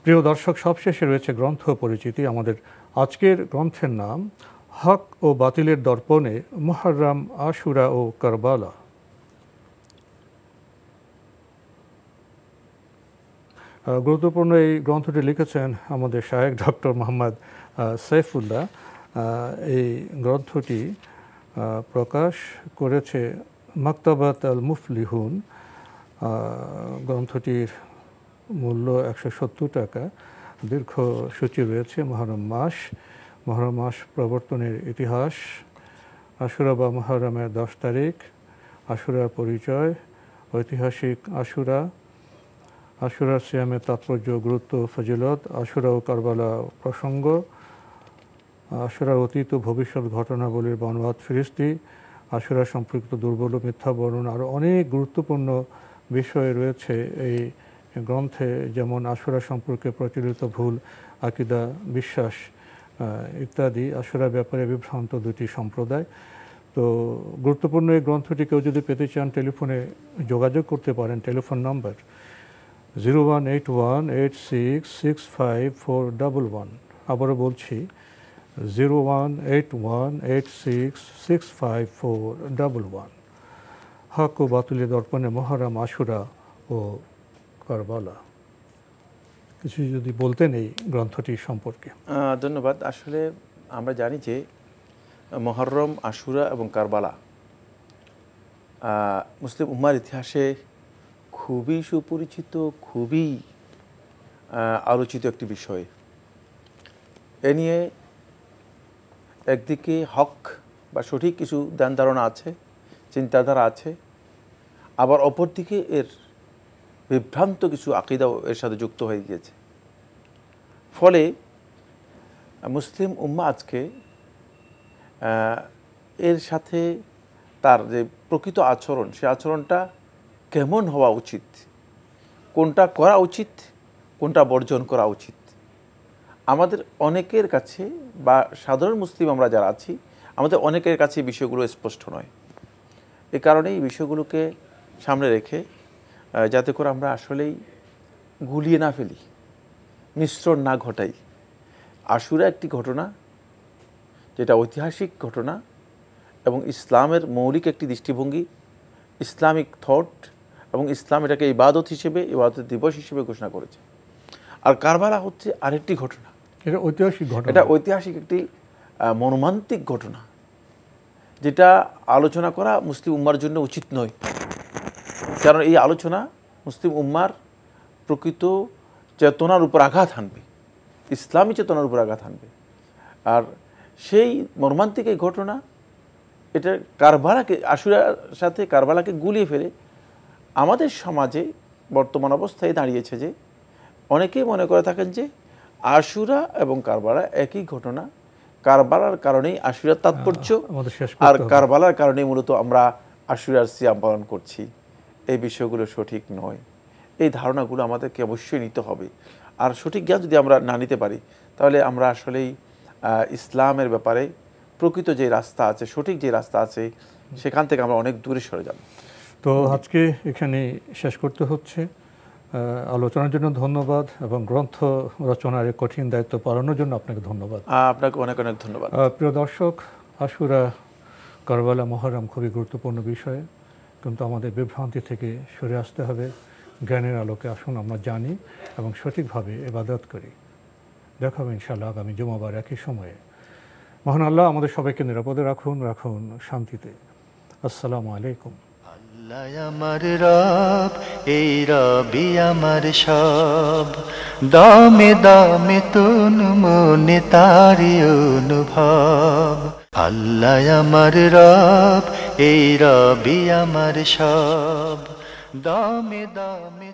প্রিয় দর্শক, সবশেষে রয়েছে গ্রন্থ পরিচিতি। আমাদের আজকের গ্রন্থের নাম হক ও বাতিলের দর্পণে মুহররম, আশুরা ও কারবালা। গুরুত্বপূর্ণ এই গ্রন্থটি লিখেছেন আমাদের শায়েখ ডক্টর মোহাম্মদ সাইফুল্লাহ। এই গ্রন্থটি প্রকাশ করেছে মাকতাবাত আল মুফলিহুন। গ্রন্থটির মূল্য 170 টাকা। দীর্ঘ সূচি রয়েছে মুহররম মাস প্রবর্তনের ইতিহাস, আশুরা বা মুহররমের 10 তারিখ, আশুরার পরিচয়, ঐতিহাসিক আশুরা সিয়ামের তাৎপর্য, গুরুত্ব, ফজিলত, আশুরা ও কারবালা প্রসঙ্গ, আশুরার অতীত ও ভবিষ্যৎ ঘটনাবলীর বর্ণনাদ ফিরিস্তি, আশুরা সম্পর্কিত দুর্বল ও মিথ্যা বর্ণনা, আরও অনেক গুরুত্বপূর্ণ বিষয় রয়েছে এই গ্রন্থে। যেমন আশুরা সম্পর্কে প্রচলিত ভুল আকিদা, বিশ্বাস ইত্যাদি, আশুরার ব্যাপারে বিভ্রান্ত দুটি সম্প্রদায়। তো গুরুত্বপূর্ণ এই গ্রন্থটি কেউ যদি পেতে চান টেলিফোনে যোগাযোগ করতে পারেন। Telephone number 018186654111। আবারও বলছি 018186654111। হক ও বাতিলের দর্পণে মুহররম, আশুরা ও কারবালা। কিছু যদি বলতেন এই গ্রন্থটি সম্পর্কে। ধন্যবাদ। আসলে আমরা জানি যে মুহররম, আশুরা এবং কারবালা মুসলিম উম্মার ইতিহাসে খুবই সুপরিচিত, খুবই আলোচিত একটি বিষয়। এ নিয়ে একদিকে হক বা সঠিক কিছু ধ্যান ধারণা আছে, চিন্তাধারা আছে, আবার অপরদিকে এর বিভ্রান্ত কিছু আকিদাও এর সাথে যুক্ত হয়ে গিয়েছে। ফলে মুসলিম উম্মাহ আজকে এর সাথে তার যে প্রকৃত আচরণ, সে আচরণটা কেমন হওয়া উচিত, কোনটা করা উচিত, কোনটা বর্জন করা উচিত, আমাদের অনেকের কাছে বা সাধারণ মুসলিম আমরা যারা আছি, আমাদের অনেকের কাছে এই বিষয়গুলো স্পষ্ট নয়। এ কারণে এই বিষয়গুলোকে সামনে রেখে যাতে করে আমরা আসলেই গুলিয়ে না ফেলি, মিশ্রণ না ঘটাই। আশুরা একটি ঘটনা যেটা ঐতিহাসিক ঘটনা এবং ইসলামের মৌলিক একটি দৃষ্টিভঙ্গি, ইসলামিক থট, এবং ইসলাম এটাকে ইবাদত হিসেবে, ইবাদত দিবস হিসেবে ঘোষণা করেছে। আর কারবালা হচ্ছে আরেকটি ঘটনা, এটা ঐতিহাসিক ঘটনা, এটা ঐতিহাসিক একটি মর্মান্তিক ঘটনা, যেটা আলোচনা করা মুসলিম উম্মার জন্য উচিত নয়। কারণ এই আলোচনা মুসলিম উম্মার প্রকৃত চেতনার উপর আঘাত হানবে, ইসলামী চেতনার উপর আঘাত হানবে। আর সেই মর্মান্তিক এই ঘটনা, এটা কারবালাকে, আশুরার সাথে কারবালাকে গুলিয়ে ফেলে আমাদের সমাজে বর্তমান অবস্থায় দাঁড়িয়েছে যে অনেকেই মনে করে থাকেন যে আশুরা এবং কারবালা একই ঘটনা, কারবালার কারণেই আশুরার তাৎপর্য, আর কারবালার কারণেই মূলত আমরা আশুরার সিয়াম পালন করছি। এই বিষয়গুলো সঠিক নয়। এই ধারণাগুলো আমাদেরকে অবশ্যই নিতে হবে। আর সঠিক জ্ঞান যদি আমরা না নিতে পারি, তাহলে আমরা আসলেই ইসলামের ব্যাপারে প্রকৃত যে রাস্তা আছে, সঠিক যে রাস্তা আছে, সেখান থেকে আমরা অনেক দূরে সরে যাব। তো আজকে এখানে শেষ করতে হচ্ছে। আলোচনার জন্য ধন্যবাদ এবং গ্রন্থ রচনার এই কঠিন দায়িত্ব পালনের জন্য আপনাকে ধন্যবাদ। আপনাকে অনেক অনেক ধন্যবাদ। প্রিয় দর্শক, আশুরা, কারবালা, মুহররম খুবই গুরুত্বপূর্ণ বিষয়, কিন্তু আমাদের বিভ্রান্তি থেকে সরে আসতে হবে। জ্ঞানের আলোকে আসুন আমরা জানি এবং সঠিকভাবে ইবাদত করি। দেখা হবে ইনশাআল্লাহ আগামী জুমাবার একই সময়ে। মহান আল্লাহ আমাদের সবাইকে নিরাপদে রাখুন শান্তিতে। আসসালামু আলাইকুম। আল্লাহ আমার রব, এই রবি আমার সব, দামে দামে তুন মনে তারি অনুভব। আল্লাহ আমার রব, এই রবি আমার সব, দামে দামে